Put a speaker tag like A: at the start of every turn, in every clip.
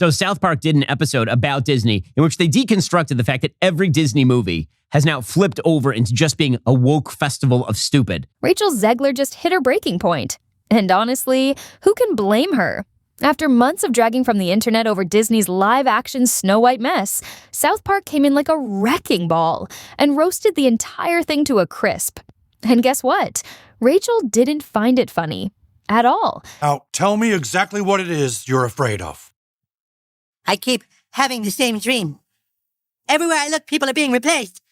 A: So South Park did an episode about Disney in which they deconstructed the fact that every Disney movie has now flipped over into just being a woke festival of stupid.
B: Rachel Zegler just hit her breaking point. And honestly, who can blame her? After months of dragging from the internet over Disney's live-action Snow White mess, South Park came in like a wrecking ball and roasted the entire thing to a crisp. And guess what? Rachel didn't find it funny. At all.
C: Now, tell me exactly what it is you're afraid of.
D: I keep having the same dream. Everywhere I look, people are being replaced.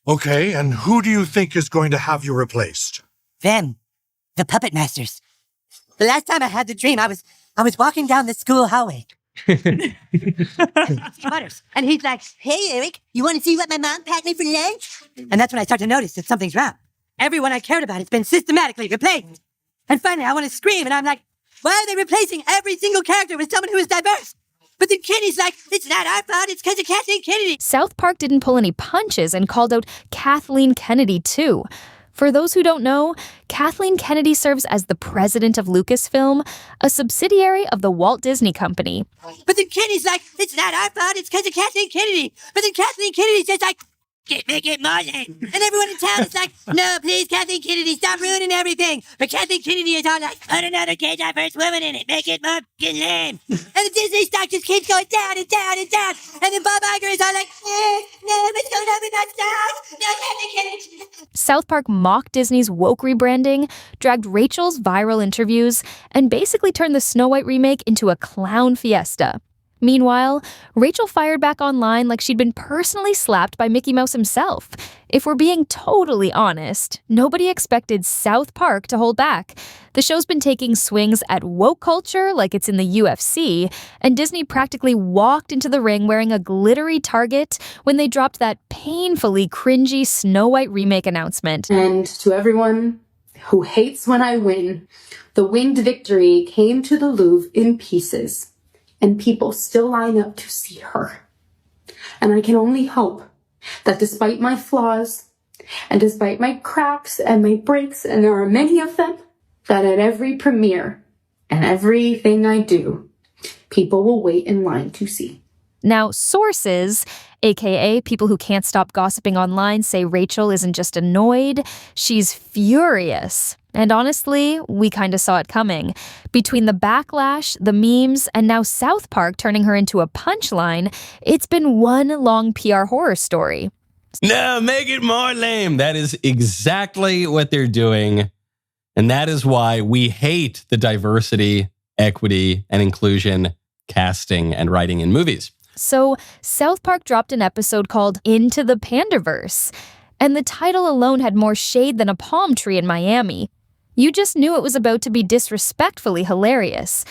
C: Okay, and who do you think is going to have you replaced?
D: Them. The puppet masters. The last time I had the dream, I was walking down the school hallway. Butters. And he's like, "Hey, Eric, you want to see what my mom packed me for lunch?" And that's when I start to notice that something's wrong. Everyone I cared about has been systematically replaced. And finally, I want to scream, and I'm like, why are they replacing every single character with someone who is diverse? But then Kenny's like, it's not our fault, it's because of Kathleen Kennedy.
B: South Park didn't pull any punches and called out Kathleen Kennedy, too. For those who don't know, Kathleen Kennedy serves as the president of Lucasfilm, a subsidiary of the Walt Disney Company.
D: But then Kenny's like, it's not our fault, it's because of Kathleen Kennedy. But then Kathleen Kennedy's just like, make it more lame. And everyone in town is like, no, please, Kathleen Kennedy, stop ruining everything. But Kathleen Kennedy is all like, put another gay diverse woman in it, make it more lame. And the Disney stock just keeps going down and down and down. And then Bob Iger is all like, no, what's going on with that stock? No, Kathleen Kennedy.
B: South Park mocked Disney's woke rebranding, dragged Rachel's viral interviews, and basically turned the Snow White remake into a clown fiesta. Meanwhile, Rachel fired back online like she'd been personally slapped by Mickey Mouse himself. If we're being totally honest, nobody expected South Park to hold back. The show's been taking swings at woke culture like it's in the UFC, and Disney practically walked into the ring wearing a glittery target when they dropped that painfully cringy Snow White remake announcement.
E: And to everyone who hates when I win, the winged victory came to the Louvre in pieces. And people still line up to see her. And I can only hope that despite my flaws, and despite my cracks and my breaks, and there are many of them, that at every premiere and everything I do, people will wait in line to see.
B: Now, sources, aka people who can't stop gossiping online, say Rachel isn't just annoyed, she's furious. And honestly, we kind of saw it coming. Between the backlash, the memes, and now South Park turning her into a punchline, it's been one long PR horror story.
F: No, make it more lame. That is exactly what they're doing. And that is why we hate the diversity, equity, and inclusion casting and writing in movies.
B: So, South Park dropped an episode called Into the Panderverse. And the title alone had more shade than a palm tree in Miami. You just knew it was about to be disrespectfully hilarious.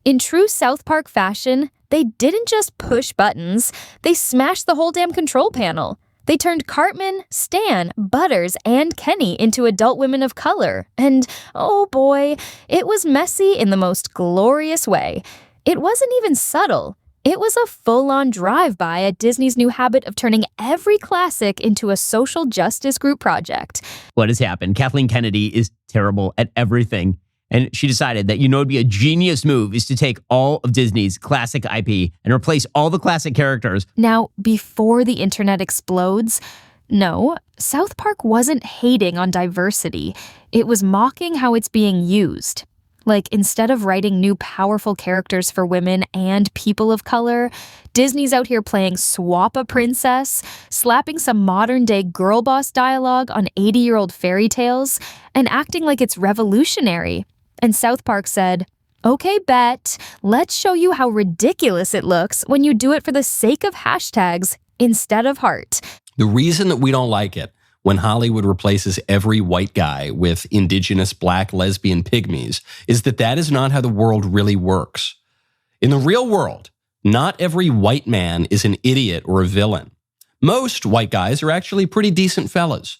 B: In true South Park fashion, they didn't just push buttons, they smashed the whole damn control panel. They turned Cartman, Stan, Butters, and Kenny into adult women of color. And, oh boy, it was messy in the most glorious way. It wasn't even subtle. It was a full-on drive-by at Disney's new habit of turning every classic into a social justice group project.
A: What has happened? Kathleen Kennedy is terrible at everything. And she decided that, it'd be a genius move is to take all of Disney's classic IP and replace all the classic characters.
B: Now, before the internet explodes, no, South Park wasn't hating on diversity. It was mocking how it's being used. Like, instead of writing new powerful characters for women and people of color, Disney's out here playing Swap a Princess, slapping some modern-day girl boss dialogue on 80-year-old fairy tales, and acting like it's revolutionary. And South Park said, okay, bet, let's show you how ridiculous it looks when you do it for the sake of hashtags instead of heart.
F: The reason that we don't like it when Hollywood replaces every white guy with indigenous black lesbian pygmies is that is not how the world really works. In the real world, not every white man is an idiot or a villain. Most white guys are actually pretty decent fellas.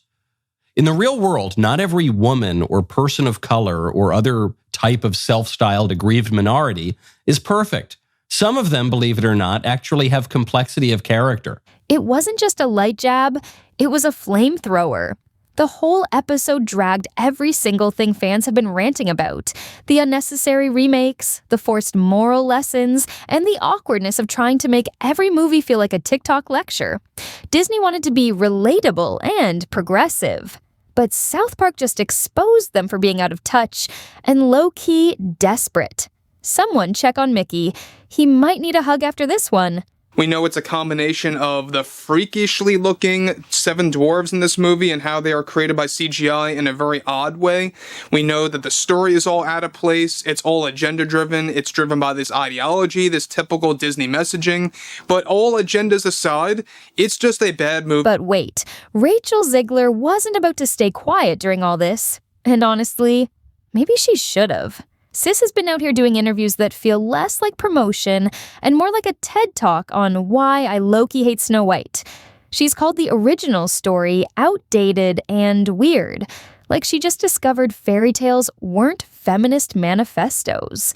F: In the real world, not every woman or person of color or other type of self-styled aggrieved minority is perfect. Some of them, believe it or not, actually have complexity of character.
B: It wasn't just a light jab, it was a flamethrower. The whole episode dragged every single thing fans have been ranting about. The unnecessary remakes, the forced moral lessons, and the awkwardness of trying to make every movie feel like a TikTok lecture. Disney wanted to be relatable and progressive. But South Park just exposed them for being out of touch and low-key desperate. Someone check on Mickey. He might need a hug after this one.
G: We know it's a combination of the freakishly looking seven dwarves in this movie and how they are created by CGI in a very odd way. We know that the story is all out of place. It's all agenda driven. It's driven by this ideology, this typical Disney messaging. But all agendas aside, it's just a bad movie.
B: But wait, Rachel Zegler wasn't about to stay quiet during all this. And honestly, maybe she should have. Sis has been out here doing interviews that feel less like promotion and more like a TED Talk on why I low-key hate Snow White. She's called the original story outdated and weird, like she just discovered fairy tales weren't feminist manifestos.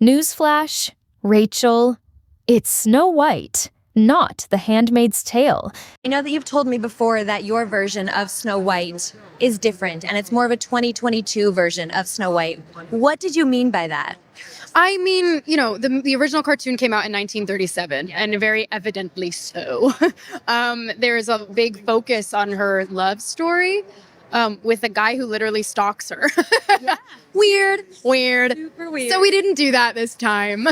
B: Newsflash, Rachel, it's Snow White, not The Handmaid's Tale.
H: I know that you've told me before that your version of Snow White is different, and it's more of a 2022 version of Snow White. What did you mean by that?
I: I mean, you know, the original cartoon came out in 1937, and very evidently so. There's a big focus on her love story with a guy who literally stalks her.
H: Yeah.
I: Weird.
H: Super weird.
I: So we didn't do that this time.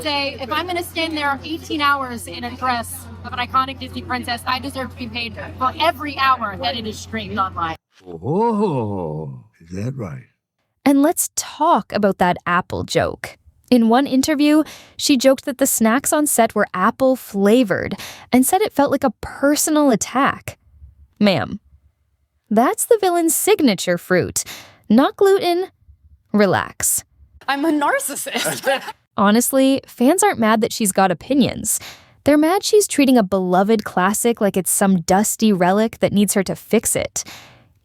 J: Say, if I'm going to stand there 18 hours in a dress of an iconic Disney princess, I deserve to be paid for every hour that it is streamed online.
C: Oh, is that right?
B: And let's talk about that apple joke. In one interview, she joked that the snacks on set were apple flavored and said it felt like a personal attack. Ma'am, that's the villain's signature fruit, not gluten. Relax.
I: I'm a narcissist.
B: Honestly, fans aren't mad that she's got opinions. They're mad she's treating a beloved classic like it's some dusty relic that needs her to fix it.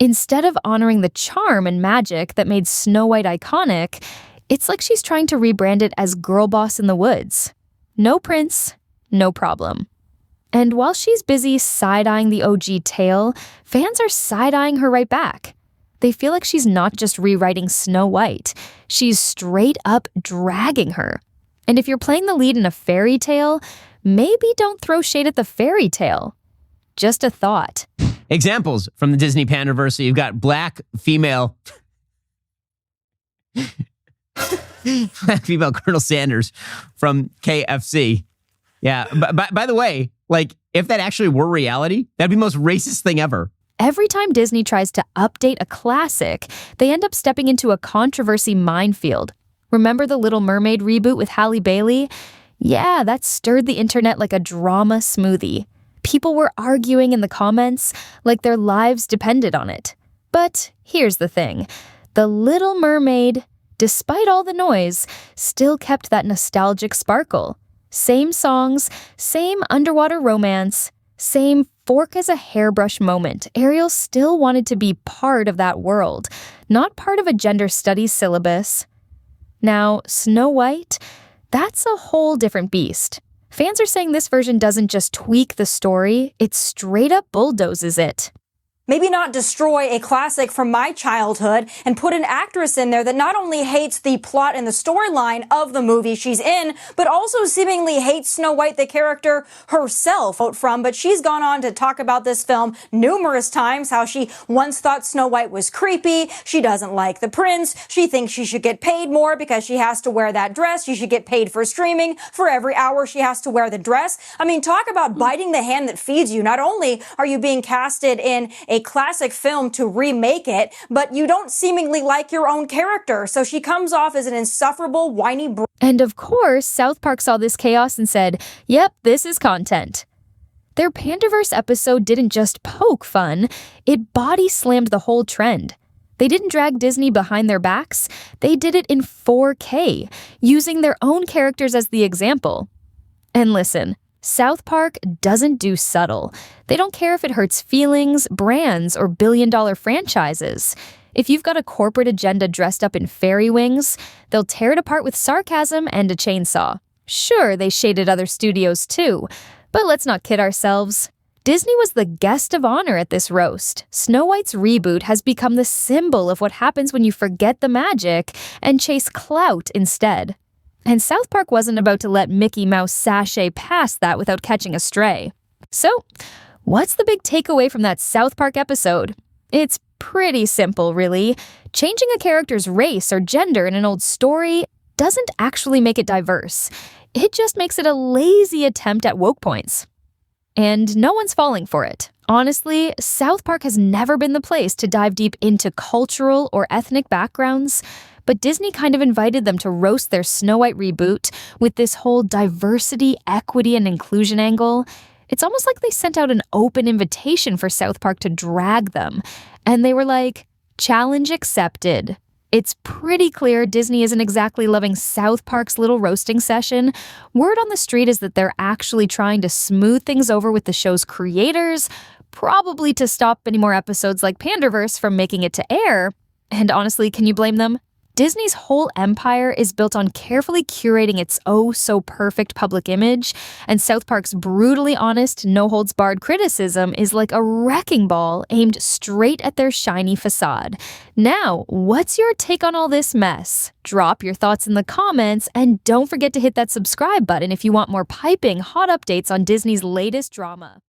B: Instead of honoring the charm and magic that made Snow White iconic, it's like she's trying to rebrand it as Girl Boss in the Woods. No prince, no problem. And while she's busy side-eyeing the OG tale, fans are side-eyeing her right back. They feel like she's not just rewriting Snow White, she's straight up dragging her. And if you're playing the lead in a fairy tale, maybe don't throw shade at the fairy tale. Just a thought.
A: Examples from the Disney panderverse. So you've got black female Colonel Sanders from KFC. Yeah, by the way, like if that actually were reality, that'd be the most racist thing ever.
B: Every time Disney tries to update a classic, they end up stepping into a controversy minefield. Remember the Little Mermaid reboot with Halle Bailey? Yeah, that stirred the internet like a drama smoothie. People were arguing in the comments like their lives depended on it. But here's the thing. The Little Mermaid, despite all the noise, still kept that nostalgic sparkle. Same songs, same underwater romance, same fork as a hairbrush moment. Ariel still wanted to be part of that world, not part of a gender studies syllabus. Now, Snow White, that's a whole different beast. Fans are saying this version doesn't just tweak the story, it straight up bulldozes it.
K: Maybe not destroy a classic from my childhood and put an actress in there that not only hates the plot and the storyline of the movie she's in, but also seemingly hates Snow White, the character herself. But she's gone on to talk about this film numerous times, how she once thought Snow White was creepy, she doesn't like the prince, she thinks she should get paid more because she has to wear that dress, she should get paid for streaming for every hour she has to wear the dress. I mean, talk about biting the hand that feeds you. Not only are you being casted in a classic film to remake it, but you don't seemingly like your own character. So she comes off as an insufferable, whiny
B: And of course, South Park saw this chaos and said, yep, this is content. Their Panderverse episode didn't just poke fun, it body slammed the whole trend. They didn't drag Disney behind their backs, they did it in 4K, using their own characters as the example. And listen, South Park doesn't do subtle. They don't care if it hurts feelings, brands, or billion-dollar franchises. If you've got a corporate agenda dressed up in fairy wings, they'll tear it apart with sarcasm and a chainsaw. Sure, they shaded other studios too, but let's not kid ourselves. Disney was the guest of honor at this roast. Snow White's reboot has become the symbol of what happens when you forget the magic and chase clout instead. And South Park wasn't about to let Mickey Mouse sashay past that without catching a stray. So, what's the big takeaway from that South Park episode? It's pretty simple, really. Changing a character's race or gender in an old story doesn't actually make it diverse. It just makes it a lazy attempt at woke points. And no one's falling for it. Honestly, South Park has never been the place to dive deep into cultural or ethnic backgrounds, but Disney kind of invited them to roast their Snow White reboot with this whole diversity, equity, and inclusion angle. It's almost like they sent out an open invitation for South Park to drag them, and they were like, challenge accepted. It's pretty clear Disney isn't exactly loving South Park's little roasting session. Word on the street is that they're actually trying to smooth things over with the show's creators, probably to stop any more episodes like Panderverse from making it to air. And honestly, can you blame them? Disney's whole empire is built on carefully curating its oh-so-perfect public image, and South Park's brutally honest, no-holds-barred criticism is like a wrecking ball aimed straight at their shiny facade. Now, what's your take on all this mess? Drop your thoughts in the comments, and don't forget to hit that subscribe button if you want more piping hot updates on Disney's latest drama.